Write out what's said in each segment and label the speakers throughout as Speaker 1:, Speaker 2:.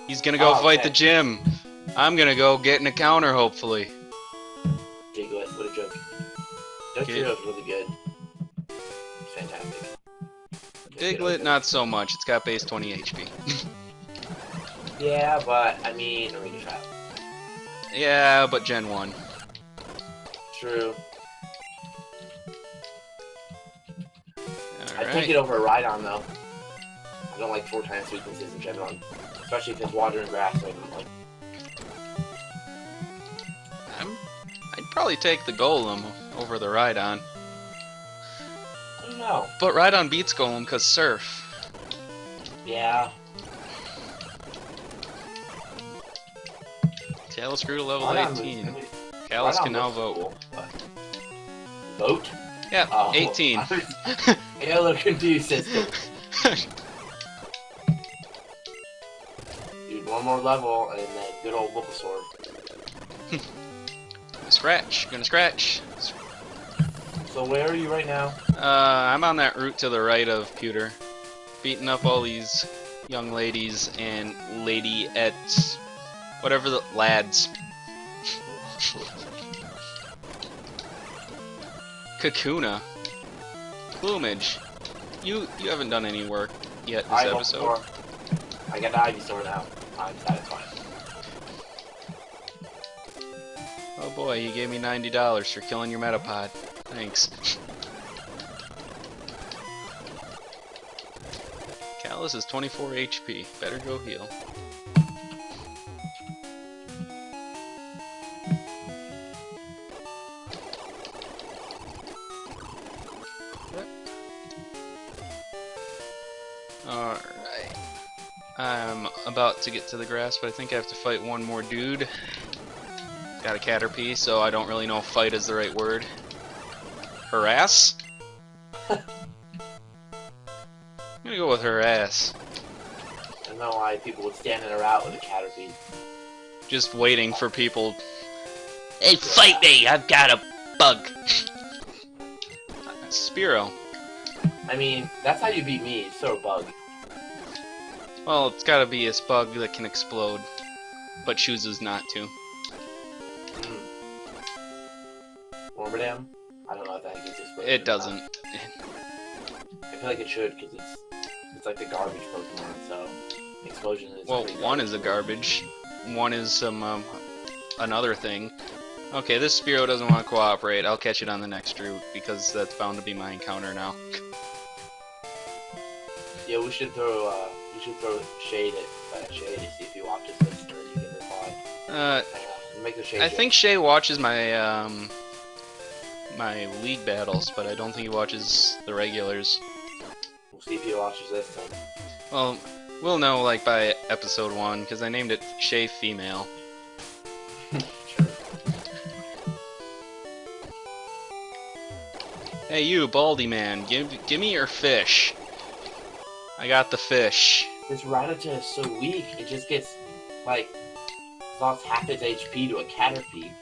Speaker 1: He's gonna go fight
Speaker 2: okay.
Speaker 1: the gym. I'm gonna go get in a counter, hopefully.
Speaker 2: Diglett, what a joke. Duck
Speaker 1: Get
Speaker 2: Trio is really good. It's fantastic. Just get
Speaker 1: Diglett,
Speaker 2: open.
Speaker 1: not so much. It's got base 20 HP.
Speaker 2: Yeah, but I mean, Arena Trap.
Speaker 1: Yeah, but Gen 1.
Speaker 2: True. I'd take
Speaker 1: Alright.
Speaker 2: it over a Rhydon though. I don't like 4x weaknesses in Gen 1. Especially because water and grass I don't like.
Speaker 1: I'd probably take the Golem over the Rhydon.
Speaker 2: I don't know.
Speaker 1: But Rhydon beats Golem because Surf.
Speaker 2: Yeah.
Speaker 1: Callus grew to level
Speaker 2: Rhydon
Speaker 1: 18.
Speaker 2: was,
Speaker 1: Callus
Speaker 2: Rhydon
Speaker 1: can now
Speaker 2: was
Speaker 1: vote.
Speaker 2: cool, but... Vote?
Speaker 1: Yeah,
Speaker 2: Oh,
Speaker 1: 18.
Speaker 2: I got a little confused, system. Dude, one more level and then good old Bulbasaur.
Speaker 1: Gonna scratch.
Speaker 2: So where are you right now?
Speaker 1: I'm on that route to the right of Pewter. Beating up all these young ladies and lady-ettes. Whatever the lads. Kakuna. Plumage. You haven't done any work yet this episode.
Speaker 2: I got the Ivysaur now. I'm satisfied.
Speaker 1: Oh boy, you gave me $90 for killing your Metapod. Thanks. Callus is 24 HP. Better go heal. Alright. I'm about to get to the grass, but I think I have to fight one more dude. Got a Caterpie, so I don't really know if fight is the right word. Harass? I'm gonna go with harass.
Speaker 2: I don't know why people would stand in a route with a Caterpie.
Speaker 1: Just waiting for people. Hey, fight me! I've got a bug! Spearow.
Speaker 2: I mean, that's how you beat me. It's so a bug.
Speaker 1: Well, it's gotta be a bug that can explode, but chooses not to.
Speaker 2: Wormadam? I don't know if that gets exploded.
Speaker 1: It doesn't.
Speaker 2: I feel like it should because it's like the garbage Pokemon. So explosion is.
Speaker 1: Well, one is a garbage. One is some another thing. Okay, this Spearow doesn't want to cooperate. I'll catch it on the next route because that's bound to be my encounter now.
Speaker 2: Yeah, we should throw shade at Shay to see if he watches this or you can reply. Make the shade.
Speaker 1: I think Shay watches my my league battles, but I don't think he watches the regulars.
Speaker 2: We'll see if he watches this then.
Speaker 1: Well, we'll know like by episode 1 because I named it Shay Female.
Speaker 2: Sure.
Speaker 1: Hey you, Baldy man, give me your fish. I got the fish.
Speaker 2: This Rattata is so weak. It just gets like lost half its HP to a Caterpie.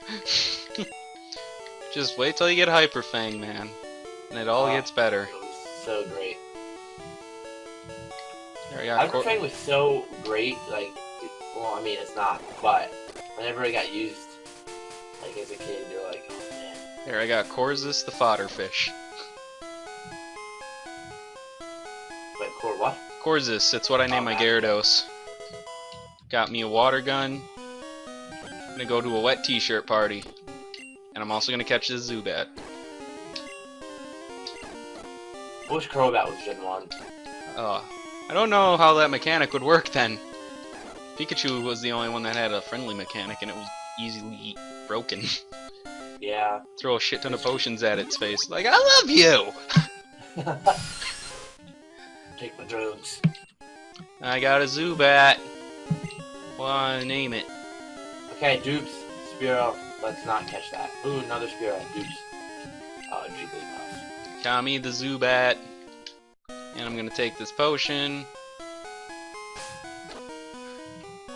Speaker 1: Just wait till you get Hyper Fang, man, and it all gets better.
Speaker 2: It was so great.
Speaker 1: There I got
Speaker 2: Hyper Fang was so great. Like, well, I mean it's not, but whenever it got used, like as a kid, you're like, oh man.
Speaker 1: There I got Corzus the fodder fish.
Speaker 2: Wait, core what?
Speaker 1: Corzus, it's what I named my Gyarados. Got me a water gun. I'm gonna go to a wet t-shirt party. And I'm also gonna catch this Zubat.
Speaker 2: I wish Crobat was Gen 1.
Speaker 1: I don't know how that mechanic would work then. Pikachu was the only one that had a friendly mechanic and it was easily broken.
Speaker 2: Yeah.
Speaker 1: Throw a shit ton of potions at its face. Like, I love you!
Speaker 2: Take my drugs.
Speaker 1: I got a Zubat. Wanna name it?
Speaker 2: Okay, Dupes, Spearow, let's not catch that. Ooh, another Spearow, Dupes. Jigglypuff.
Speaker 1: Got me the Zubat. And I'm gonna take this potion.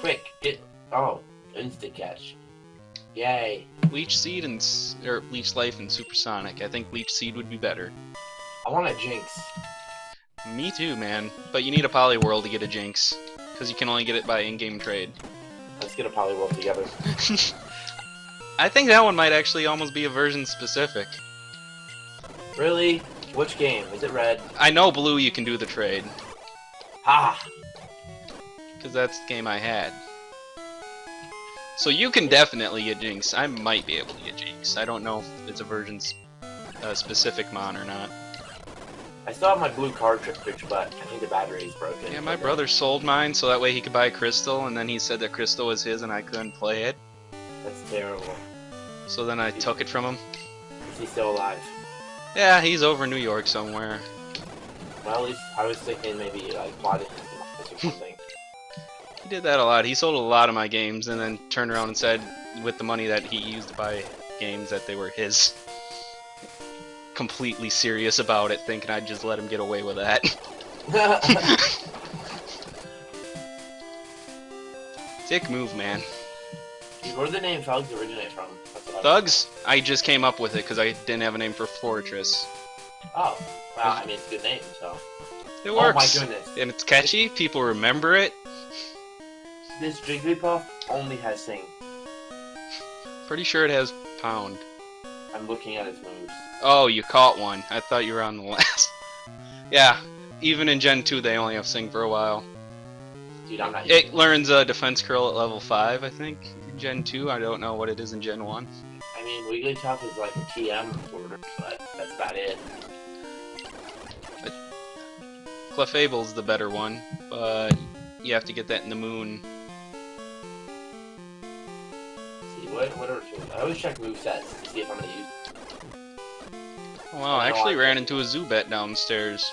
Speaker 2: Quick, get. Oh, instant catch. Yay.
Speaker 1: Leech Seed and or Leech Life and Supersonic. I think Leech Seed would be better.
Speaker 2: I want a Jinx.
Speaker 1: Me too, man. But you need a Poliwhirl to get a Jinx. because you can only get it by in-game trade.
Speaker 2: Let's get a polywolf together.
Speaker 1: I think that one might actually almost be a version specific.
Speaker 2: Really? Which game? Is it red?
Speaker 1: I know blue you can do the trade.
Speaker 2: Ah!
Speaker 1: Because that's the game I had. So you can definitely get Jinx. I might be able to get Jinx. I don't know if it's a version specific mon or not.
Speaker 2: I still have my blue cartridge, but I think the battery is broken.
Speaker 1: Yeah, my brother sold mine so that way he could buy Crystal, and then he said that Crystal was his and I couldn't play it.
Speaker 2: That's terrible.
Speaker 1: So then I took it from him.
Speaker 2: Is he still alive?
Speaker 1: Yeah, he's over in New York somewhere.
Speaker 2: Well, at least I was thinking maybe like plotting his demise or something.
Speaker 1: He did that a lot. He sold a lot of my games and then turned around and said with the money that he used to buy games that they were his. Completely serious about it, thinking I'd just let him get away with that. Dick move, man.
Speaker 2: Dude, where did the name Thugs originate from?
Speaker 1: Thugs? I just came up with it because I didn't have a name for Fortress.
Speaker 2: Oh, wow, I mean, it's a good name, so.
Speaker 1: It works.
Speaker 2: Oh my goodness.
Speaker 1: And it's catchy, people remember it.
Speaker 2: This Jigglypuff only has Sing.
Speaker 1: Pretty sure it has Pound.
Speaker 2: I'm looking at its moves.
Speaker 1: Oh, you caught one. I thought you were on the last. Yeah, even in Gen 2 they only have Sing for a while.
Speaker 2: Dude, I'm not
Speaker 1: It learns Defense Curl at level 5, I think, in Gen 2. I don't know what it is in Gen 1.
Speaker 2: I mean, Wigglytuff is like a TM order, but that's about it.
Speaker 1: Clefable's the better one, but you have to get that in the moon.
Speaker 2: See, what are I always check movesets to see if I'm gonna use.
Speaker 1: Oh, wow, I actually ran into a Zubat downstairs.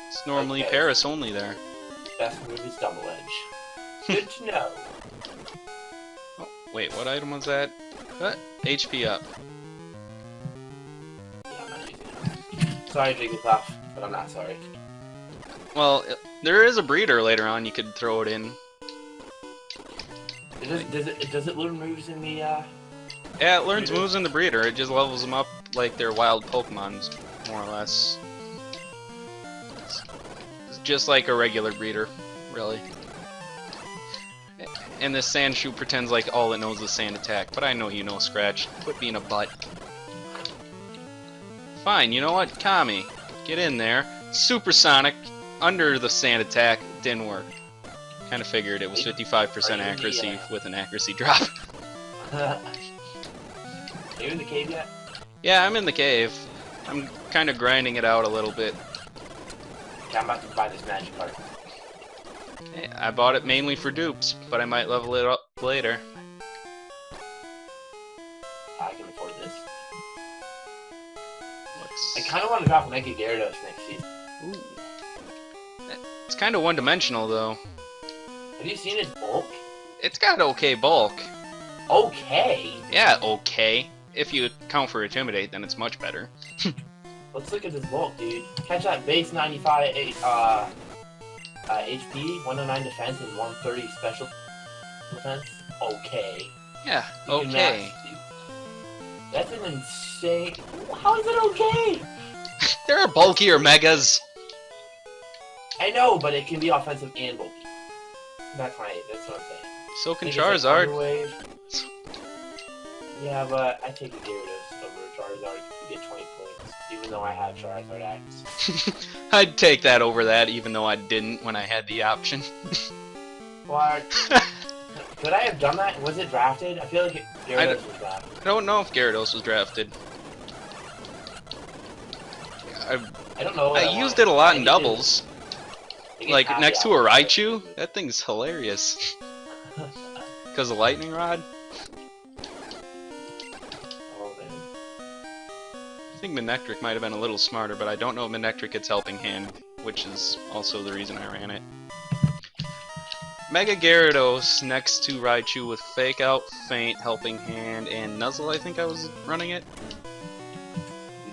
Speaker 1: It's normally
Speaker 2: Okay.
Speaker 1: Paris only there.
Speaker 2: Best move is Double Edge. Good to know.
Speaker 1: Oh, wait, what item was that? What? HP up.
Speaker 2: Yeah, I'm not using it. Sorry, Jigglypuff, but I'm not sorry.
Speaker 1: Well, there is a breeder later on you could throw it in.
Speaker 2: Does it learn moves in the
Speaker 1: Yeah, it learns moves in the breeder. It just levels them up like they're wild Pokemons, more or less. It's just like a regular breeder, really. And this Sandshoot pretends like all it knows is sand attack, but I know you know, Scratch. Quit being a butt. Fine, you know what? Kami, get in there. Supersonic, under the sand attack, didn't work. Kinda figured it was 55% accuracy with an accuracy drop.
Speaker 2: Are you in the cave yet?
Speaker 1: Yeah, I'm in the cave. I'm kinda grinding it out a little bit.
Speaker 2: Okay, I'm about to buy this magic card.
Speaker 1: I bought it mainly for dupes, but I might level it up later.
Speaker 2: I can afford this.
Speaker 1: Looks...
Speaker 2: I kind of want to drop Mega Gyarados next season.
Speaker 1: Ooh. It's kinda one-dimensional, though.
Speaker 2: Have you seen its bulk?
Speaker 1: It's got okay bulk.
Speaker 2: Okay!
Speaker 1: Yeah, okay. If you count for Intimidate, then it's much better.
Speaker 2: Let's look at this bulk, dude. Catch that base 95 HP, 109 defense, and 130 special defense. Okay.
Speaker 1: Yeah,
Speaker 2: You can
Speaker 1: okay.
Speaker 2: match, dude. That's an insane... How is it okay?
Speaker 1: There are bulkier megas.
Speaker 2: I know, but it can be offensive and bulky. That's what I'm saying.
Speaker 1: So can
Speaker 2: Like, it's like
Speaker 1: Charizard.
Speaker 2: Underwave. Yeah, but I take a Gyarados over Charizard to get 20 points, even though I have Charizard X.
Speaker 1: I'd take that over that, even though I didn't when I had the option.
Speaker 2: What? Could I have done that? Was it drafted? I feel like Gyarados was drafted.
Speaker 1: I don't know if Gyarados was drafted.
Speaker 2: I don't know.
Speaker 1: I used it a lot in doubles. Like, next to a Raichu? That thing's hilarious. Because of Lightning Rod?
Speaker 2: Oh, man.
Speaker 1: I think Manectric might have been a little smarter, but I don't know if Manectric gets Helping Hand, which is also the reason I ran it. Mega Gyarados next to Raichu with Fake Out, Feint, Helping Hand, and Nuzzle, I think I was running it.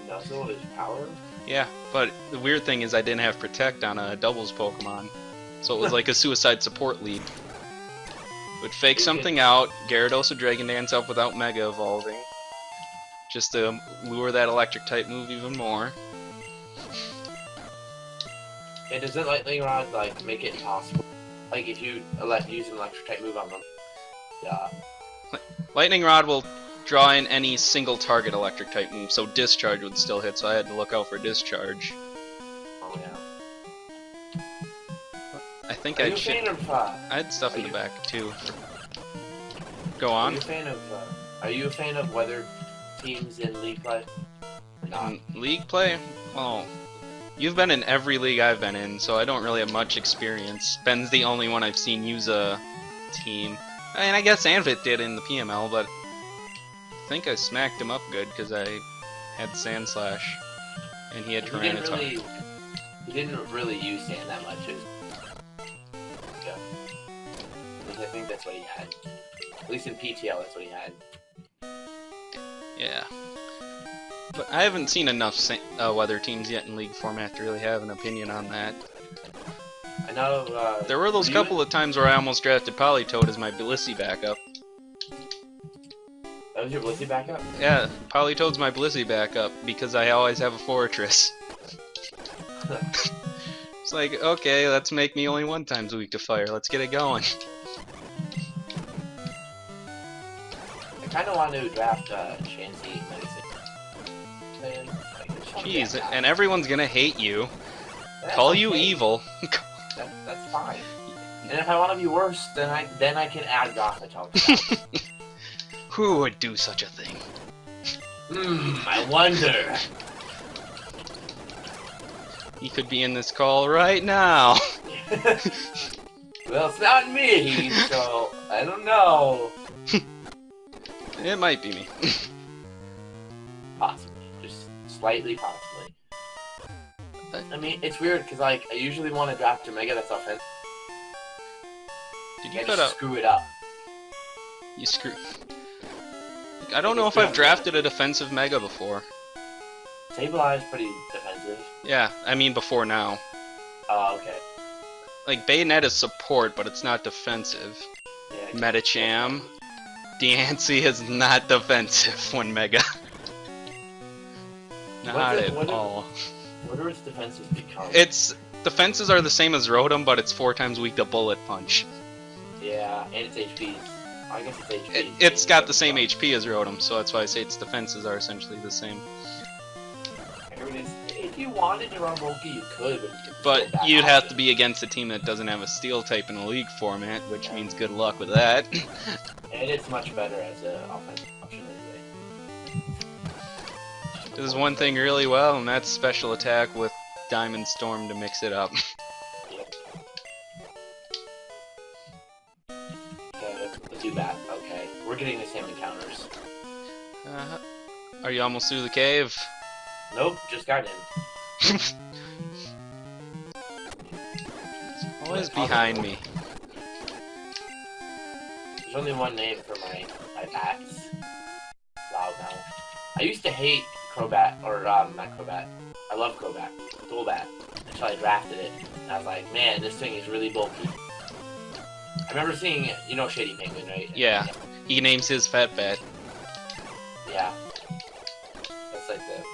Speaker 2: Nuzzle is power?
Speaker 1: Yeah, but the weird thing is I didn't have Protect on a doubles Pokemon, so it was like a suicide support lead. Would fake something out, Gyarados would Dragon Dance up without Mega Evolving, just to lure that Electric type move even more.
Speaker 2: Yeah, does it Lightning Rod like make it impossible like if you use an electric type move on them. Yeah.
Speaker 1: Lightning Rod will draw in any single target electric type move, so Discharge would still hit, so I had to look out for Discharge.
Speaker 2: Oh yeah.
Speaker 1: I think
Speaker 2: Are
Speaker 1: I
Speaker 2: you a fan of?
Speaker 1: I had stuff in the back too. Go on.
Speaker 2: Are you a fan of weather teams in League play?
Speaker 1: In League play? Oh. You've been in every league I've been in, so I don't really have much experience. Ben's the only one I've seen use a team. I mean, I guess Anvit did in the PML, but I think I smacked him up good because I had Sand Slash, and he had Tyranitar.
Speaker 2: He didn't really use Sand that much. Yeah. I think that's what he had. At least in PTL, that's what he had.
Speaker 1: Yeah. But I haven't seen enough weather teams yet in League format to really have an opinion on that.
Speaker 2: I know,
Speaker 1: there were those couple of times where I almost drafted Politoed as my Blissey backup.
Speaker 2: That was your Blissey backup?
Speaker 1: Yeah, Politoed's my Blissey backup because I always have a Fortress. It's like, okay, let's make me only 1 times weak to fire. Let's get it going.
Speaker 2: I kind of want to draft Chansey.
Speaker 1: Jeez, and everyone's gonna hate you. Call you evil.
Speaker 2: That's fine. And if I want to be worse, then I can add Gothitelle.
Speaker 1: Who would do such a thing?
Speaker 2: I wonder.
Speaker 1: He could be in this call right now.
Speaker 2: Well, it's not me, so I don't know.
Speaker 1: It might be me.
Speaker 2: Possibly. Just slightly possibly. I mean, it's weird, because, like, I usually want to draft a Mega that's offensive.
Speaker 1: Did you cut out?
Speaker 2: Screw it up.
Speaker 1: You screw. I don't know if I've drafted a defensive Mega before.
Speaker 2: Sableye is pretty defensive.
Speaker 1: Yeah, I mean before now.
Speaker 2: Oh, okay.
Speaker 1: Like, Bayonet is support, but it's not defensive.
Speaker 2: Yeah,
Speaker 1: Medicham. Diancie is not defensive when Mega. Not at all.
Speaker 2: What are its defenses become?
Speaker 1: Its defenses are the same as Rotom, but it's 4 times weak to Bullet Punch.
Speaker 2: Yeah, and its HPs. I guess it's HP.
Speaker 1: It's got the same HP as Rotom, so that's why I say its defenses are essentially the same.
Speaker 2: If you wanted to run Volky, you could.
Speaker 1: But you'd have to be against a team that doesn't have a Steel type in a League format, which means good luck with that.
Speaker 2: And it's much better as an offensive option anyway.
Speaker 1: There's one thing really well, and that's special attack with Diamond Storm to mix it up.
Speaker 2: Yep. Okay, let's do that. Okay, we're getting the same encounters.
Speaker 1: Are you almost through the cave?
Speaker 2: Nope, just got in.
Speaker 1: Always behind me.
Speaker 2: There's only one name for my bats. Wow, now. I used to hate Crobat, or not Crobat. I love Crobat. Golbat. Until I drafted it. And I was like, man, this thing is really bulky. I remember seeing it. You know Shady Penguin, right?
Speaker 1: Yeah. He names his Fat Bat.
Speaker 2: Yeah. That's like the name.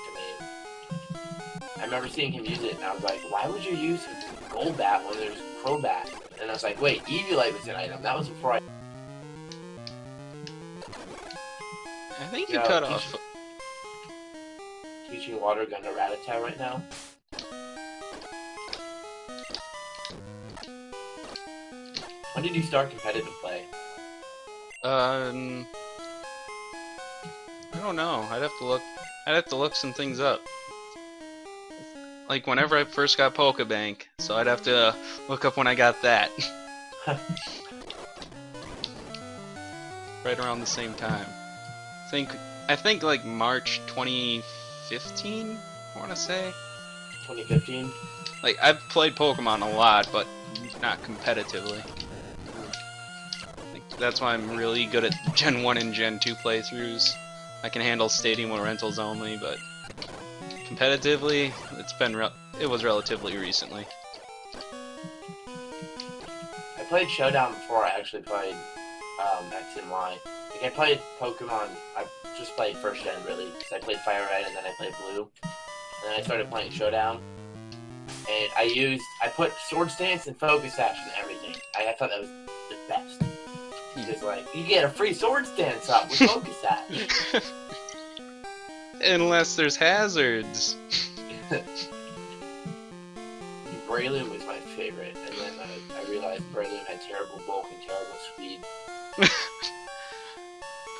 Speaker 2: I remember seeing him use it, and I was like, why would you use Golbat when there's Crobat? And I was like, wait, Eviolite was an item. That was before
Speaker 1: I think you cut off.
Speaker 2: Teaching Water Gun to Rattata right now. When did you start competitive play?
Speaker 1: I don't know. I'd have to look some things up. Like whenever I first got Pokebank, so I'd have to look up when I got that. Right around the same time. I think like March 2015, I want to say.
Speaker 2: 2015?
Speaker 1: Like, I've played Pokemon a lot, but not competitively. Like, that's why I'm really good at Gen 1 and Gen 2 playthroughs. I can handle Stadium or Rentals only, but competitively, it was relatively recently.
Speaker 2: I played Showdown before I actually played X and Y. Like, I played Pokemon, I just played first gen really, because I played Fire Red and then I played Blue. And then I started playing Showdown. And I put Sword Stance and Focus Sash and everything. I I thought that was the best. Because like you get a free sword stance up with focus at.
Speaker 1: Unless there's hazards.
Speaker 2: Breloom was my favorite, and then I realized Breloom had terrible bulk and terrible speed.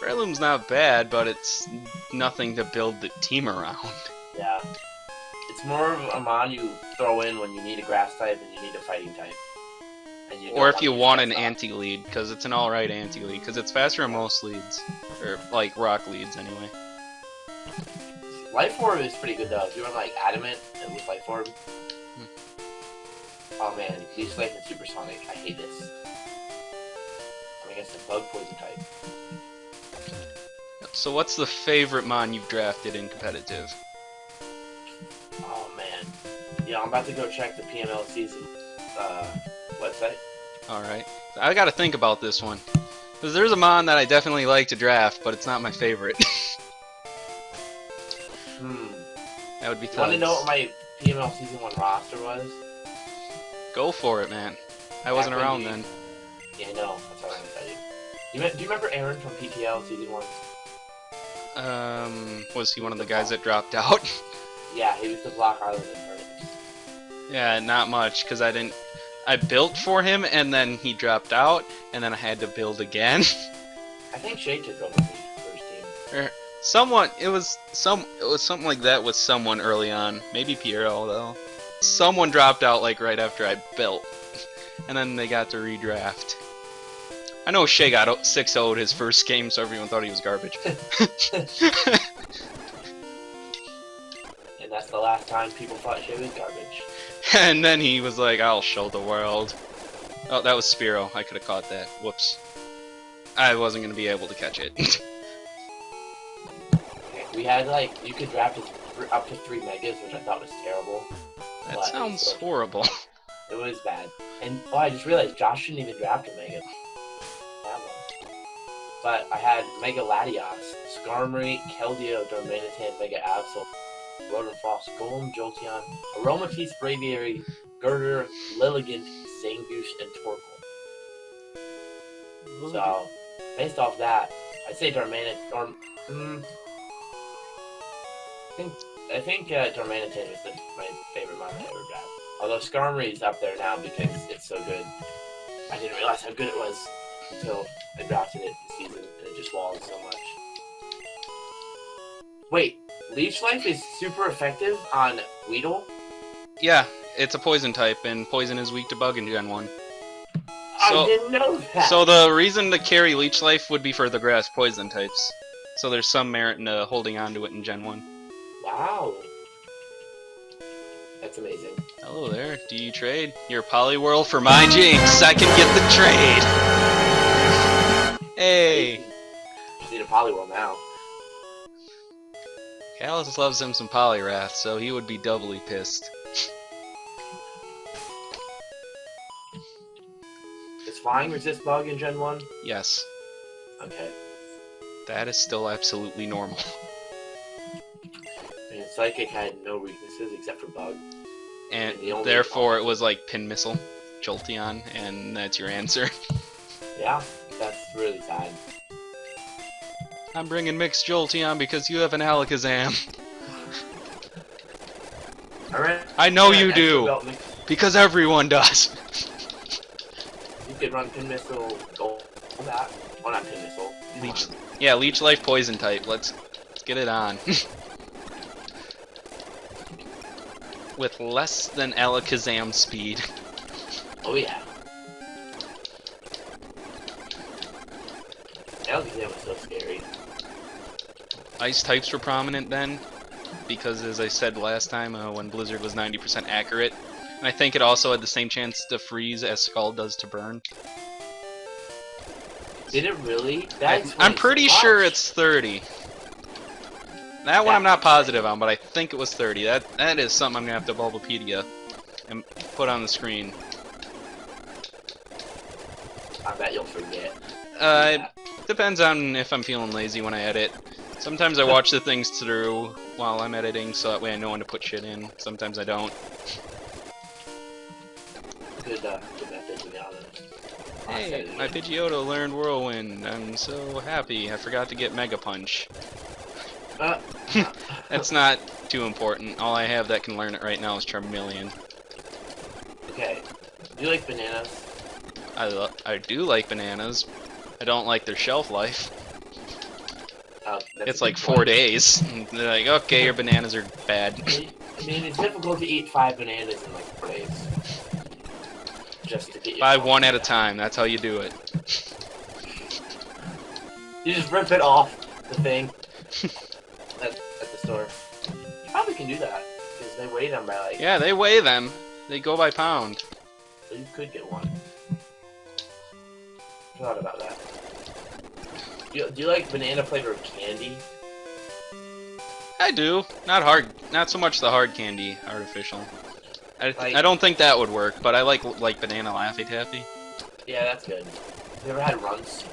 Speaker 1: Breloom's not bad, but it's nothing to build the team around.
Speaker 2: Yeah. It's more of a mon you throw in when you need a grass type and you need a fighting type. And you
Speaker 1: Or if you want an anti-lead, because it's an alright anti-lead, because it's faster than most leads. Or, like, rock leads, anyway.
Speaker 2: Life Orb is pretty good, though. If you want, like, Adamant and with Life Orb. Oh, man. Leech Life and Supersonic. I hate this. I guess the Bug Poison type.
Speaker 1: So what's the favorite mon you've drafted in competitive?
Speaker 2: Oh, man. Yeah, I'm about to go check the PML season website.
Speaker 1: Alright. I gotta think about this one. Because there's a mon that I definitely like to draft, but it's not my favorite. That would be tough.
Speaker 2: You want to know what my PML season 1 roster was?
Speaker 1: Go for it, man. I wasn't around then.
Speaker 2: Yeah, I know. That's what I'm gonna tell you. Do you remember Aaron from PTL season 1?
Speaker 1: Was he one of the guys that dropped out?
Speaker 2: Yeah, he was the Block Island in
Speaker 1: Yeah, not much, because I built for him, and then he dropped out, and then I had to build again.
Speaker 2: I think Shay took over me for his team.
Speaker 1: It was something like that with someone early on. Maybe Piero, though. Someone dropped out, like, right after I built. And then they got to redraft. I know Shay got 6-0'd his first game, so everyone thought he was garbage.
Speaker 2: And that's the last time people thought Shay was garbage.
Speaker 1: And then he was like, I'll show the world. Oh, that was Spiro. I could have caught that. Whoops. I wasn't going to be able to catch it.
Speaker 2: We had, like, you could draft up to 3 megas, which I thought was terrible.
Speaker 1: That sounds horrible.
Speaker 2: It was bad. And, oh, I just realized Josh shouldn't even draft a mega. But I had Mega Latios, Skarmory, Keldeo, Darmanitan, Mega Absol, Rotom Frost, Golem, Jolteon, Aromatisse, Braviary, Girder, Lilligant, Zangoose, and Torkoal. So, based off that, I'd say Darmanitan, I think Darmanitan was my favorite mon I ever drafted. Although Skarmory is up there now because it's so good. I didn't realize how good it was until I drafted it this season, and it just walled so much. Wait, Leech Life is super effective on Weedle?
Speaker 1: Yeah, it's a poison type, and poison is weak to bug in Gen 1.
Speaker 2: I didn't know that!
Speaker 1: So the reason to carry Leech Life would be for the grass poison types. So there's some merit in holding on to it in Gen 1. Wow.
Speaker 2: That's amazing.
Speaker 1: Hello there. Do you trade your Poliwhirl for my Jinx? I can get the trade! Hey!
Speaker 2: Just need a Poliwhirl now.
Speaker 1: Callus loves him some Poliwrath, so he would be doubly pissed.
Speaker 2: Does flying resist bug in Gen 1?
Speaker 1: Yes.
Speaker 2: Okay.
Speaker 1: That is still absolutely normal.
Speaker 2: And Psychic had no weaknesses except for bug.
Speaker 1: And therefore it was like Pin Missile, Jolteon, and that's your answer.
Speaker 2: Yeah, that's really sad.
Speaker 1: I'm bringing mixed Jolteon because you have an Alakazam. I know you do, because everyone does.
Speaker 2: You could run Pin Missile, Gold, that. Oh, not Pin Missile.
Speaker 1: Leech Life Poison type. Let's get it on. With less than Alakazam speed.
Speaker 2: Oh yeah. Alakazam was so scary.
Speaker 1: Ice types were prominent then, because as I said last time, when Blizzard was 90% accurate, and I think it also had the same chance to freeze as Scald does to burn.
Speaker 2: Did it really?
Speaker 1: I'm pretty sure it's 30. That one I'm not positive on, but I think it was 30. That is something I'm gonna have to Bulbapedia and put on the screen.
Speaker 2: I bet you'll forget.
Speaker 1: It depends on if I'm feeling lazy when I edit. Sometimes I watch the things through while I'm editing, so that way I know when to put shit in. Sometimes I don't.
Speaker 2: Good method, to be honest.
Speaker 1: Hey, my Pidgeotto learned Whirlwind. I'm so happy. I forgot to get Mega Punch. That's not too important. All I have that can learn it right now is Charmeleon.
Speaker 2: Okay. Do you like bananas?
Speaker 1: I do like bananas. I don't like their shelf life. It's like 4 days. And they're like, okay, your bananas are bad.
Speaker 2: I mean, it's difficult to eat 5 bananas in like 4 days. Just to get
Speaker 1: Buy one at a time. That's how you do it.
Speaker 2: You just rip it off the thing at the store. You probably can do that because they weigh them by like.
Speaker 1: Yeah, they weigh them. They go by pound.
Speaker 2: So you could get one. Forgot about that. Do you like banana flavored candy?
Speaker 1: I do. Not so much the hard candy, artificial. I don't think that would work, but I like banana Laffy Taffy.
Speaker 2: Yeah, that's good. Have you ever had Runts?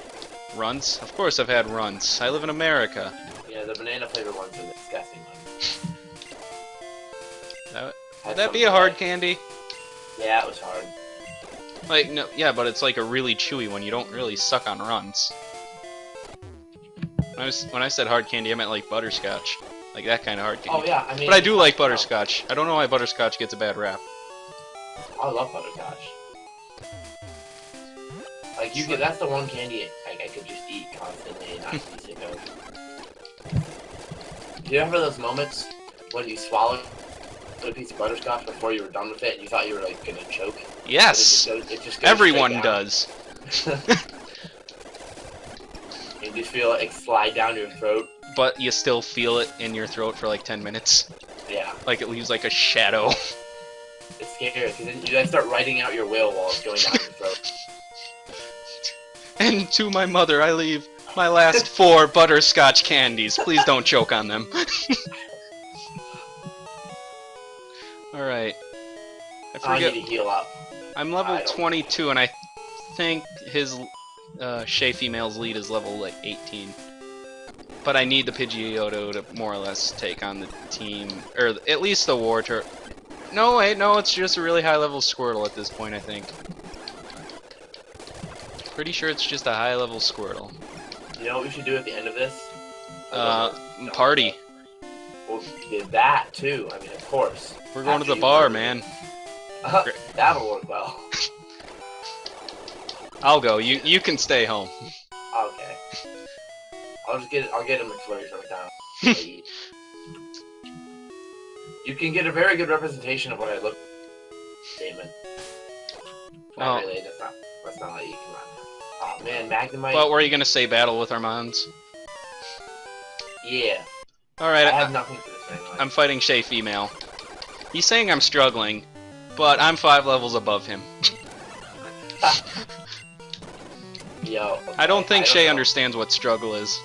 Speaker 1: Runts? Of course I've had Runts. I live in America.
Speaker 2: Yeah, the banana flavored ones are the disgusting ones.
Speaker 1: Would that be a hard candy?
Speaker 2: Yeah, it was hard.
Speaker 1: Like, no, yeah, but it's like a really chewy one. You don't really suck on Runts. When I said hard candy, I meant like butterscotch. Like that kind of hard candy.
Speaker 2: Oh yeah, I mean.
Speaker 1: But I do like butterscotch. I don't know why butterscotch gets a bad rap.
Speaker 2: I love butterscotch. Like that's the one candy I could just eat constantly and not be sick of. Do you ever have those moments when you swallowed a piece of butterscotch before you were done with it and you thought you were like gonna choke?
Speaker 1: Yes.
Speaker 2: It just goes
Speaker 1: Everyone does.
Speaker 2: You just feel it like slide down your throat.
Speaker 1: But you still feel it in your throat for like 10 minutes.
Speaker 2: Yeah.
Speaker 1: Like it leaves like a shadow.
Speaker 2: It's scary because then you guys start writing out your will while it's going down your throat.
Speaker 1: And to my mother, I leave my last 4 butterscotch candies. Please don't choke on them. Alright.
Speaker 2: I need to heal up.
Speaker 1: I'm level 22, and I think his Shea Female's lead is level like 18. But I need the Pidgeotto to more or less take on the team, or at least the War Turtle. No, wait, no, it's just a really high level Squirtle at this point, I think. Pretty sure it's just a high level Squirtle.
Speaker 2: You know what we should do at the end of this?
Speaker 1: Party.
Speaker 2: Well, we did that too. I mean, of course.
Speaker 1: We're going to the bar, man.
Speaker 2: That'll work well.
Speaker 1: I'll go. You can stay home.
Speaker 2: Okay. I'll get a McFlurry from McDonald's. You can get a very good representation of what I look like, Damon. Not really, that's not like you can run. Oh man, Magnemite.
Speaker 1: What were you gonna say, battle with Armand?
Speaker 2: Yeah.
Speaker 1: Alright,
Speaker 2: I have nothing for this anyway.
Speaker 1: I'm fighting Shea Female. He's saying I'm struggling, but I'm 5 levels above him.
Speaker 2: Yo. Okay,
Speaker 1: I don't think Shea understands what struggle is.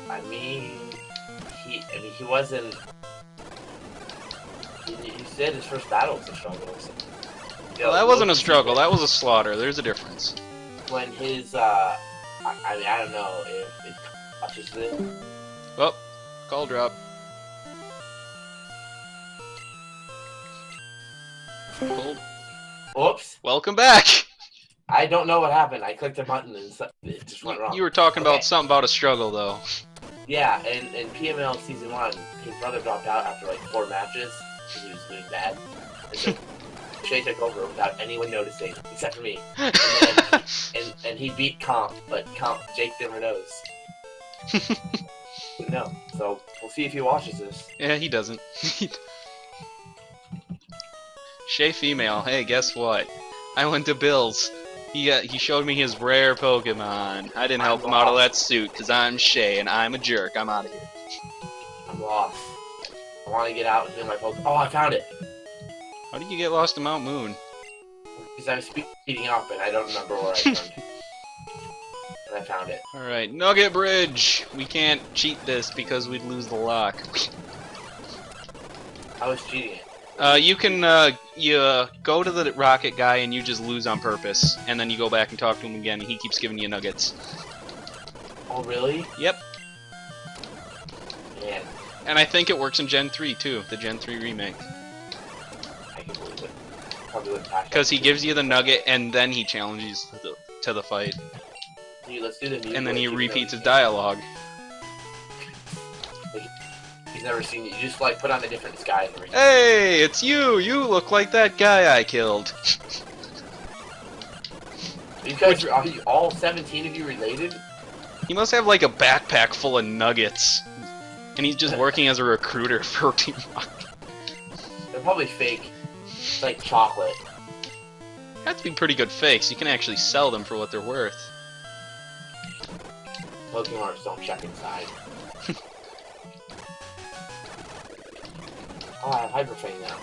Speaker 2: I mean, he wasn't. He said his first battle was a struggle. So.
Speaker 1: Well, that wasn't a struggle. That was a slaughter. There's a difference.
Speaker 2: When his I mean, I don't know if it touches this.
Speaker 1: Oh, call drop. Cool.
Speaker 2: Oops.
Speaker 1: Welcome back.
Speaker 2: I don't know what happened. I clicked a button and it just went wrong.
Speaker 1: You were talking about something about a struggle, though.
Speaker 2: Yeah, and in PML Season 1, his brother dropped out after like 4 matches because he was doing bad. And so Shea took over without anyone noticing, except for me. And he beat Comp, but Jake never knows. No, so we'll see if he watches this.
Speaker 1: Yeah, he doesn't. Shea Female, hey, guess what? I went to Bill's. He showed me his rare Pokemon. I didn't help him out of that suit, because I'm Shea, and I'm a jerk. I'm out of here.
Speaker 2: I'm lost. I want to get out and do my Pokemon. Oh, I found it!
Speaker 1: How did you get lost in Mount Moon?
Speaker 2: Because I was speeding up, and I don't remember where I turned. And I found it.
Speaker 1: Alright, Nugget Bridge! We can't cheat this, because we'd lose the lock.
Speaker 2: I was cheating it.
Speaker 1: You can, go to the rocket guy and you just lose on purpose, and then you go back and talk to him again, and he keeps giving you nuggets.
Speaker 2: Oh, really?
Speaker 1: Yep.
Speaker 2: Man.
Speaker 1: And I think it works in Gen 3, too, the Gen 3 remake.
Speaker 2: I can believe it. probably would attack.
Speaker 1: Because he gives you the nugget and then he challenges to the fight.
Speaker 2: Dude, let's do the mute
Speaker 1: And then he
Speaker 2: glitch,
Speaker 1: repeats his
Speaker 2: even
Speaker 1: dialogue.
Speaker 2: though he's never seen it. You just like put on a different disguise and everything.
Speaker 1: Hey, it's you! You look like that guy I killed.
Speaker 2: Because are you, all 17 of you related?
Speaker 1: He must have like a backpack full of nuggets. And he's just working as a recruiter for Team Rocket.
Speaker 2: They're probably fake. It's like chocolate.
Speaker 1: Have to be pretty good fakes. You can actually sell them for what they're worth.
Speaker 2: Pokemon don't check inside. Oh, I have Hyper Fang now.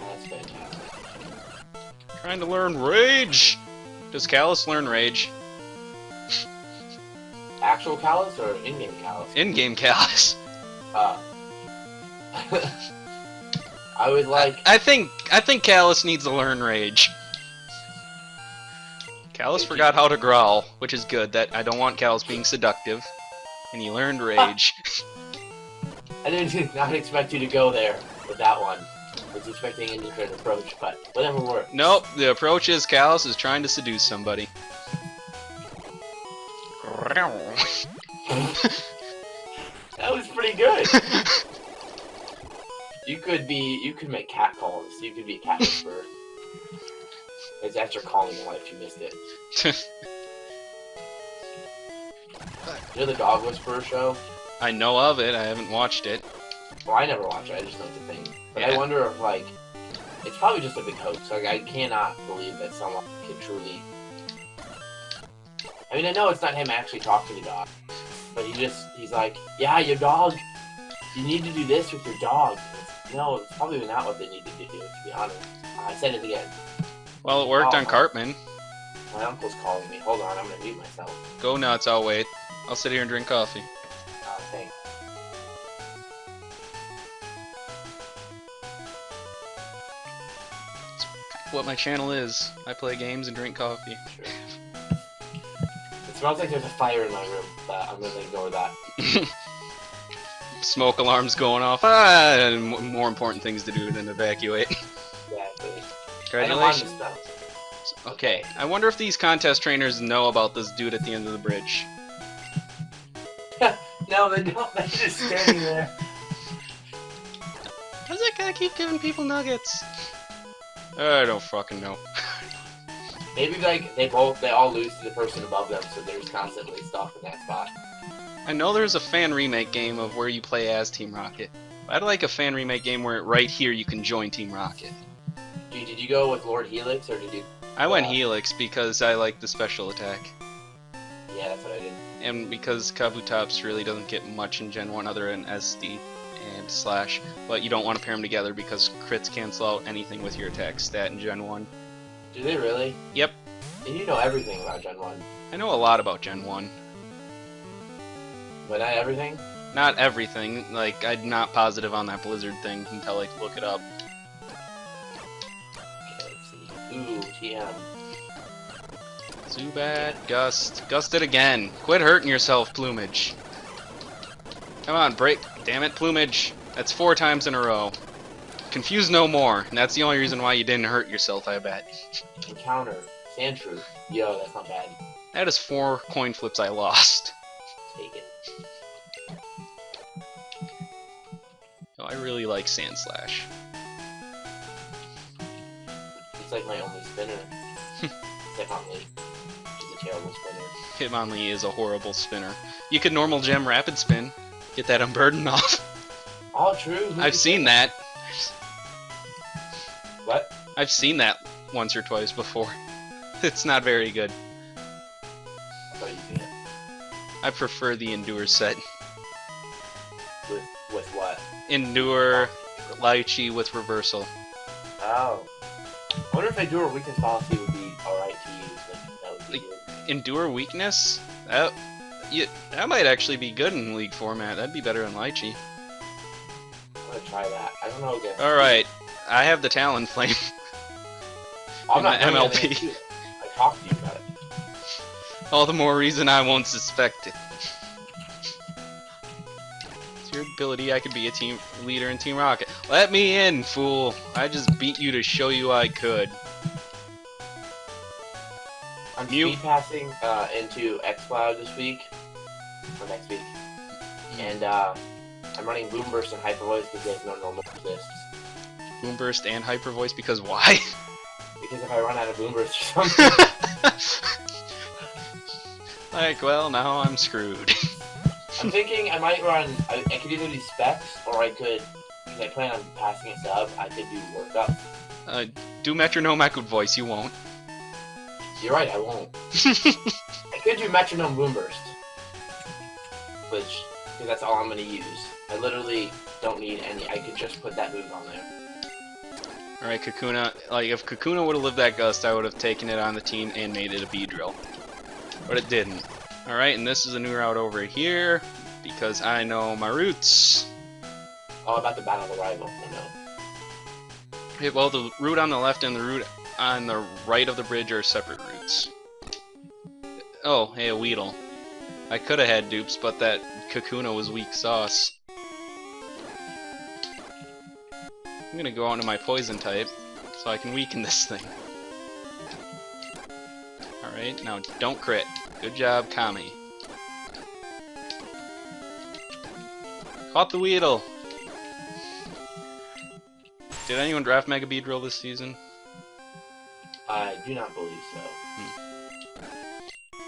Speaker 2: That's fantastic.
Speaker 1: Trying to learn Rage! Does Callus learn Rage?
Speaker 2: Actual Callus or in-game Callus?
Speaker 1: In-game Callus.
Speaker 2: I was like...
Speaker 1: I think Callus needs to learn Rage. Callus forgot how to growl, which is good. That I don't want Callus being seductive. And he learned Rage.
Speaker 2: I did not expect you to go there with that one. I was expecting a different approach, but whatever works.
Speaker 1: Nope, the approach is Callus is trying to seduce somebody.
Speaker 2: That was pretty good. You could make cat calls. You could be a cat whisperer. It's after calling one if you missed it. You know the Dog Whisperer show?
Speaker 1: I know of it, I haven't watched it.
Speaker 2: Well, I never watch it, I just know it's a thing. But
Speaker 1: Yeah.
Speaker 2: I wonder if, like, it's probably just a big hoax. Like, I cannot believe that someone could truly... I mean, I know it's not him actually talking to the dog, but he's like, yeah, your dog, you need to do this with your dog. No, it's probably not what they need to do, to be honest. I said it again.
Speaker 1: Well, it worked on Cartman.
Speaker 2: My uncle's calling me. Hold on, I'm gonna mute myself.
Speaker 1: Go nuts, I'll wait. I'll sit here and drink coffee.
Speaker 2: Thanks.
Speaker 1: What my channel is. I play games and drink coffee.
Speaker 2: Sure. It smells like there's a fire in my room, but I'm gonna ignore that.
Speaker 1: Smoke alarms going off. And more important things to do than evacuate.
Speaker 2: Exactly.
Speaker 1: Congratulations.
Speaker 2: I don't mind this stuff.
Speaker 1: Okay, I wonder if these contest trainers know about this dude at the end of the bridge.
Speaker 2: No, they don't. They're just standing there.
Speaker 1: How's that guy keep giving people nuggets? I don't fucking know.
Speaker 2: Maybe like they all lose to the person above them, so they're just constantly stuck in that spot.
Speaker 1: I know there's a fan remake game of where you play as Team Rocket. I'd like a fan remake game where right here you can join Team Rocket.
Speaker 2: Did you go with Lord Helix or did you?
Speaker 1: I went Helix because I like the special attack.
Speaker 2: Yeah, that's what I did.
Speaker 1: And because Kabutops really doesn't get much in Gen 1 other than SD and Slash, but you don't want to pair them together because crits cancel out anything with your attack stat in Gen 1.
Speaker 2: Do they really?
Speaker 1: Yep.
Speaker 2: And you know everything about Gen 1.
Speaker 1: I know a lot about Gen 1.
Speaker 2: But not everything?
Speaker 1: Not everything, like, I'm not positive on that Blizzard thing until I look it up.
Speaker 2: Okay, let's see. Ooh, TM.
Speaker 1: Zubat, Gust. Gust it again. Quit hurting yourself, Plumage. Come on, break. Damn it, Plumage. That's 4 times in a row. Confuse no more. And that's the only reason why you didn't hurt yourself, I bet.
Speaker 2: Encounter. Sandshrew. Yo, that's not bad.
Speaker 1: That is 4 coin flips I lost.
Speaker 2: Take it.
Speaker 1: Oh, I really like Sand Slash.
Speaker 2: It's like my only spinner. Hitmonlee. Which is a terrible spinner.
Speaker 1: Hitmonlee is a horrible spinner. You could normal gem rapid spin. Get that unburden off.
Speaker 2: All true.
Speaker 1: I've seen that.
Speaker 2: What?
Speaker 1: I've seen that once or twice before. It's not very good.
Speaker 2: I thought you'd seen it.
Speaker 1: I prefer the Endure set.
Speaker 2: With what?
Speaker 1: Endure Lychee with reversal.
Speaker 2: Oh. I wonder if I do a weakness policy would be alright to use. That would be
Speaker 1: Like,
Speaker 2: good.
Speaker 1: Endure weakness? That might actually be good in League format. That'd be better than Lychee.
Speaker 2: I'm gonna try that. I don't know again.
Speaker 1: Alright, I have the Talonflame.
Speaker 2: I'm not
Speaker 1: in
Speaker 2: doing
Speaker 1: MLP.
Speaker 2: anything to it. I talked to you about it.
Speaker 1: All the more reason I won't suspect it. your ability, I could be a team leader in Team Rocket. Let me in, fool! I just beat you to show you I could.
Speaker 2: I'm speed passing into xCloud this week, or next week, and I'm running Boom Burst and Hyper Voice because there's no normal assists.
Speaker 1: Boom Burst and Hyper Voice because why?
Speaker 2: Because if I run out of Boom Burst or something...
Speaker 1: Like, well, now I'm screwed.
Speaker 2: I'm thinking I might run... I could either do Specs, or I could... Because I plan on passing a sub, I could do Workup.
Speaker 1: Do Metronome Echoed Voice, you won't.
Speaker 2: You're right, I won't. I could do Metronome Boom Burst. Which... Because that's all I'm going to use. I literally don't need any... I could just put that move on there.
Speaker 1: Alright, Kakuna. Like, if Kakuna would have lived that gust, I would have taken it on the team and made it a B-drill. But it didn't. Alright, and this is a new route over here, because I know my roots.
Speaker 2: All about the battle of the rival, you know.
Speaker 1: Hey, well, the route on the left and the route on the right of the bridge are separate routes. Oh, hey, a Weedle. I could have had dupes, but that Kakuna was weak sauce. I'm gonna go on to my poison type, so I can weaken this thing. Alright, now don't crit. Good job, Kami. Caught the Weedle! Did anyone draft Mega Beedrill this season?
Speaker 2: I do not believe so.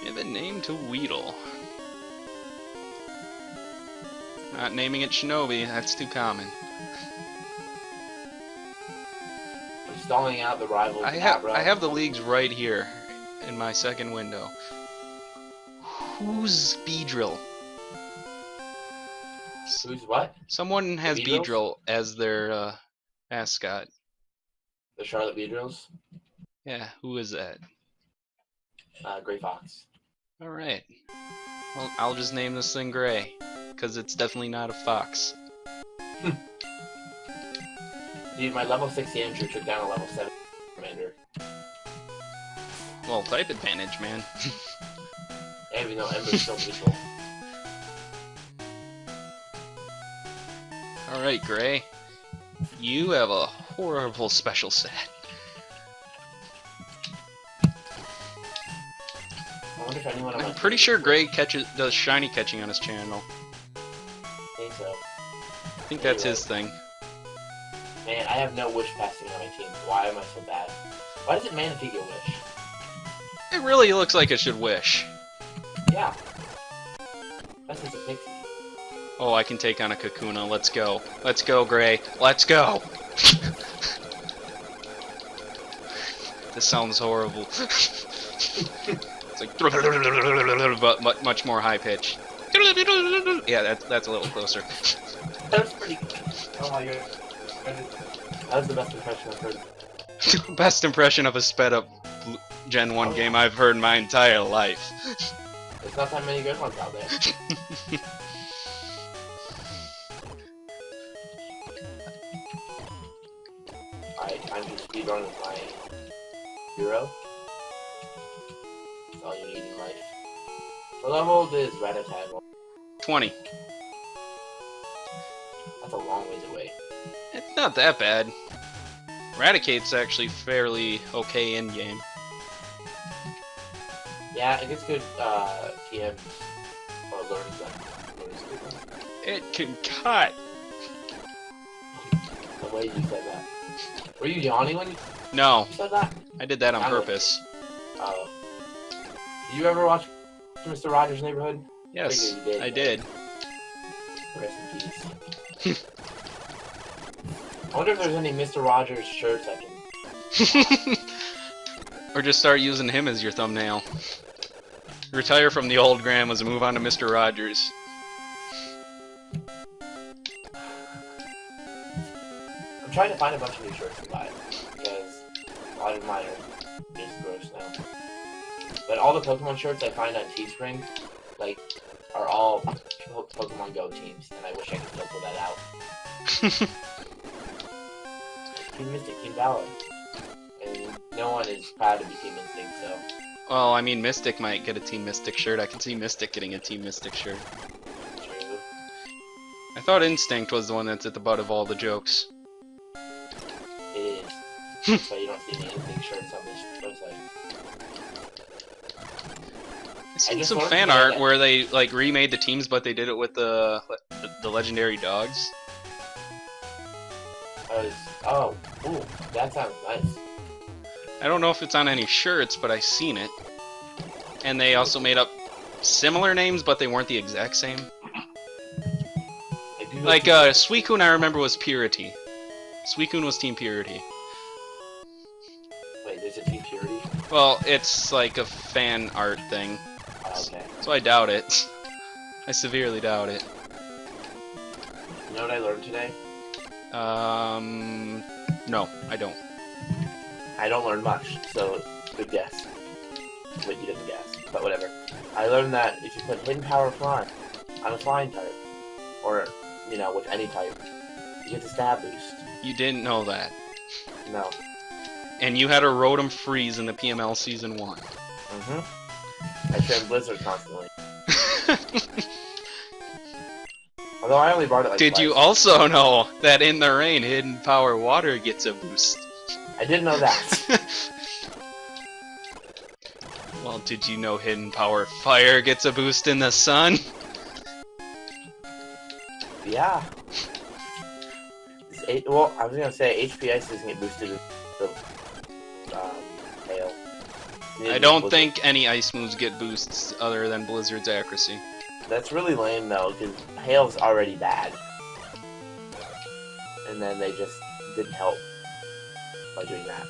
Speaker 1: Give a name to Weedle. Not naming it Shinobi, that's too common.
Speaker 2: I'm stalling out the rival.
Speaker 1: I have the leagues right here in my second window. Who's Beedrill?
Speaker 2: Who's what?
Speaker 1: Someone has
Speaker 2: Beedrills?
Speaker 1: Beedrill as their mascot.
Speaker 2: The Charlotte Beedrills?
Speaker 1: Yeah, who is that?
Speaker 2: Gray Fox.
Speaker 1: Alright. Well, I'll just name this thing Gray, because it's definitely not a fox.
Speaker 2: Dude, my level 6 Andrew took down a level 7 commander.
Speaker 1: Well, type advantage, man.
Speaker 2: Even though Ember's still neutral.
Speaker 1: Alright, Gray. You have a horrible special set.
Speaker 2: I wonder if anyone on my
Speaker 1: I'm pretty sure Gray does shiny catching on his channel.
Speaker 2: I think so.
Speaker 1: I think that's his thing.
Speaker 2: Man, I have no wish passing on my team. Why am I so bad? Why does it Manaphy get wish?
Speaker 1: It really looks like it should wish.
Speaker 2: Yeah. That's just a pixie.
Speaker 1: Oh, I can take on a Kakuna. Let's go. Let's go, Gray. Let's go! This sounds horrible. It's like... but much more high pitch. Yeah, that's a little closer.
Speaker 2: That was pretty good. Oh my god. That was the best impression I've heard.
Speaker 1: Best impression of a sped up Gen 1 game I've heard in my entire life.
Speaker 2: There's not that many good ones out there. Alright, time to speedrun with my hero. That's all you need in life. What level is Rattata?
Speaker 1: 20.
Speaker 2: That's a long ways away.
Speaker 1: It's not that bad. Raticate's actually fairly okay in-game.
Speaker 2: Yeah, it gets good TMs or learning them.
Speaker 1: It can cut!
Speaker 2: The way you said that. Were you yawning when you
Speaker 1: No,
Speaker 2: said that?
Speaker 1: I did that on purpose.
Speaker 2: Oh. Did you ever watch Mr. Rogers' Neighborhood?
Speaker 1: Yes,
Speaker 2: you did,
Speaker 1: I did.
Speaker 2: Rest in peace. I wonder if there's any Mr. Rogers shirts I can...
Speaker 1: Or just start using him as your thumbnail. Retire from the old grandmas and move on to Mr. Rogers.
Speaker 2: I'm trying to find a bunch of new shirts to buy, because a lot of mine are just gross now. But all the Pokemon shirts I find on Teespring, like, are all Pokemon Go teams, and I wish I could filter that out. Team Mystic, Team Valor. And no one is proud to be Team Instinct, so...
Speaker 1: Well, I mean, Mystic might get a Team Mystic shirt. I can see Mystic getting a Team Mystic shirt.
Speaker 2: True.
Speaker 1: I thought Instinct was the one that's at the butt of all the jokes.
Speaker 2: It is. That's why you don't see any Instinct shirts on this website.
Speaker 1: I've seen
Speaker 2: just
Speaker 1: some
Speaker 2: learned
Speaker 1: fan
Speaker 2: today
Speaker 1: art
Speaker 2: that-
Speaker 1: where they like remade the teams, but they did it with the legendary dogs.
Speaker 2: Oh, ooh, that sounds nice.
Speaker 1: I don't know if it's on any shirts, but I've seen it. And they also made up similar names, but they weren't the exact same.
Speaker 2: I do
Speaker 1: Like, Suicune I remember was Purity. Suicune was Team Purity.
Speaker 2: Wait, there's a Team Purity?
Speaker 1: Well, it's like a fan art thing.
Speaker 2: Oh, okay.
Speaker 1: So I doubt it. I severely doubt it.
Speaker 2: You know what I learned today?
Speaker 1: No, I don't.
Speaker 2: I don't learn much, so good guess. Wait, you didn't guess, but whatever. I learned that if you put Hidden Power Flying on a flying type, or, you know, with any type, you get the stab boost.
Speaker 1: You didn't know that.
Speaker 2: No.
Speaker 1: And you had a Rotom Freeze in the PML Season 1.
Speaker 2: I train Blizzard constantly. Although I only brought it like
Speaker 1: Did
Speaker 2: twice.
Speaker 1: you also know that in the rain, Hidden Power Water gets a boost?
Speaker 2: I didn't know that.
Speaker 1: Well, did you know Hidden Power Fire gets a boost in the sun?
Speaker 2: Yeah. Well, I was gonna say HP Ice doesn't get boosted with the hail.
Speaker 1: I don't think any ice moves get boosts other than Blizzard's accuracy.
Speaker 2: That's really lame though, because hail's already bad, and then they just didn't help by doing that.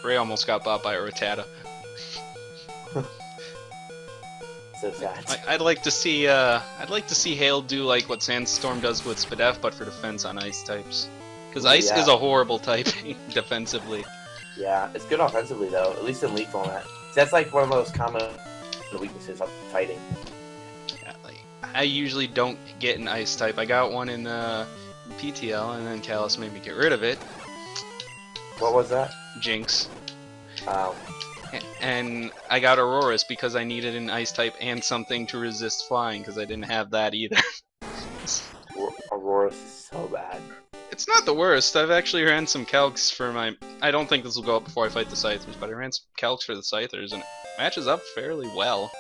Speaker 1: Gray almost got bought by a Rattata.
Speaker 2: So sad.
Speaker 1: I'd like to see Hail do like what Sandstorm does with Spadef, but for defense on ice types. Because ice
Speaker 2: Yeah.
Speaker 1: is a horrible typing defensively.
Speaker 2: Yeah, it's good offensively though, at least in League format. That's like one of the most common weaknesses of fighting.
Speaker 1: Yeah, like, I usually don't get an ice type. I got one in PTL, and then Callus made me get rid of it.
Speaker 2: What was that?
Speaker 1: Jinx.
Speaker 2: Um,
Speaker 1: And I got Aurorus because I needed an ice type and something to resist flying because I didn't have that either.
Speaker 2: Aurora is so bad.
Speaker 1: It's not the worst. I've actually ran some calcs for my... I don't think this will go up before I fight the Scythers, but I ran some calcs for the Scythers and it matches up fairly well.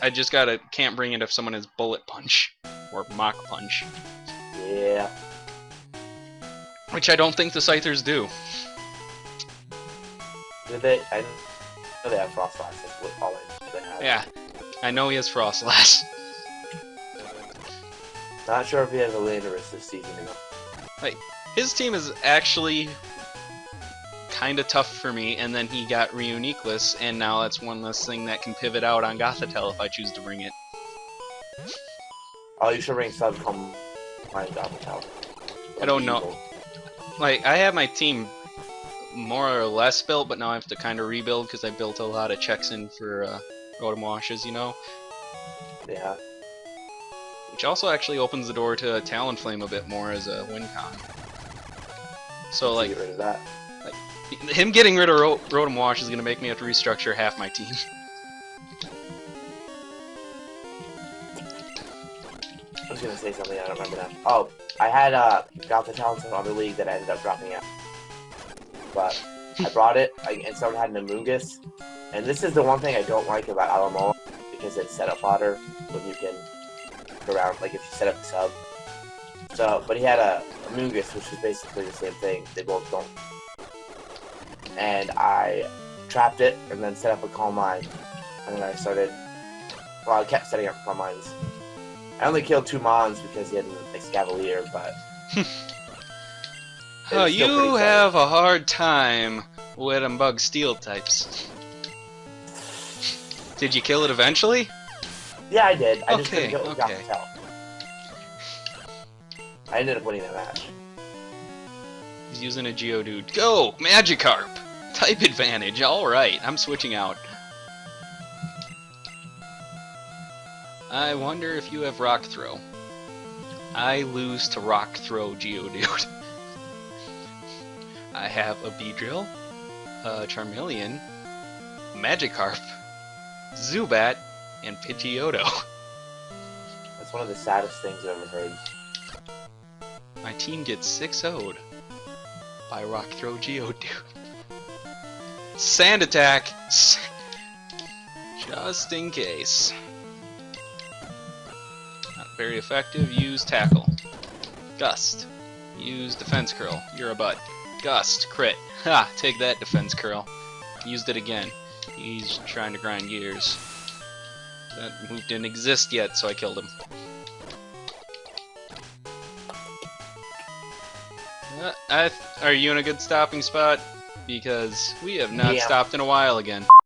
Speaker 1: I just can't bring it if someone has Bullet Punch or Mach Punch,
Speaker 2: Yeah.
Speaker 1: which I don't think the Scythers do.
Speaker 2: Did they? I know they have Frost Slash. That's what all they have.
Speaker 1: Yeah, I know he has Frostlass.
Speaker 2: Not sure if he has a Landorus this season enough.
Speaker 1: His team is actually kind of tough for me, and then he got Reuniqueless, and now that's one less thing that can pivot out on Gothitelle if I choose to bring it.
Speaker 2: Oh, you should bring Subcom Mind Gothitelle.
Speaker 1: I don't know. Like, I have my team more or less built, but now I have to kind of rebuild because I built a lot of checks in for Rotom Washes, you know?
Speaker 2: Yeah.
Speaker 1: Which also actually opens the door to Talonflame a bit more as a win con. So, like,
Speaker 2: Get rid of that.
Speaker 1: him getting rid of Rotom Wash is going to make me have to restructure half my team.
Speaker 2: I was gonna say something, I don't remember now. Oh, I had Gothitelle in some other league that I ended up dropping out. But I brought it, and someone had an Amoonguss. And this is the one thing I don't like about Alamola, because it's setup fodder when you can go around, like if you set up the sub. So, but he had a Amoonguss, which is basically the same thing. They both don't. And I trapped it, and then set up a Calm Mind. And then I started, well, I kept setting up Calm Minds. I only killed 2 Mons because he had an Escavalier, but...
Speaker 1: Oh,
Speaker 2: it's still pretty
Speaker 1: you
Speaker 2: funny.
Speaker 1: have a hard time with them bug steel types. Did you kill it eventually?
Speaker 2: Yeah, I did. I just
Speaker 1: Okay,
Speaker 2: couldn't kill it with
Speaker 1: okay.
Speaker 2: Gothitelle. I ended up winning that match.
Speaker 1: He's using a Geodude. Go! Magikarp! Type advantage, alright, I'm switching out. I wonder if you have Rock Throw. I lose to Rock Throw Geodude. I have a Beedrill, a Charmeleon, Magikarp, Zubat, and Pidgeotto.
Speaker 2: That's one of the saddest things I've ever heard.
Speaker 1: My team gets 6-0'd by Rock Throw Geodude. Sand attack! Just in case. Not very effective. Use Tackle. Gust. Use Defense Curl. You're a butt. Gust. Crit. Ha! Take that, Defense Curl. Used it again. He's trying to grind gears. That move didn't exist yet, so I killed him. Are you in a good stopping spot? Because we have not stopped in a while again.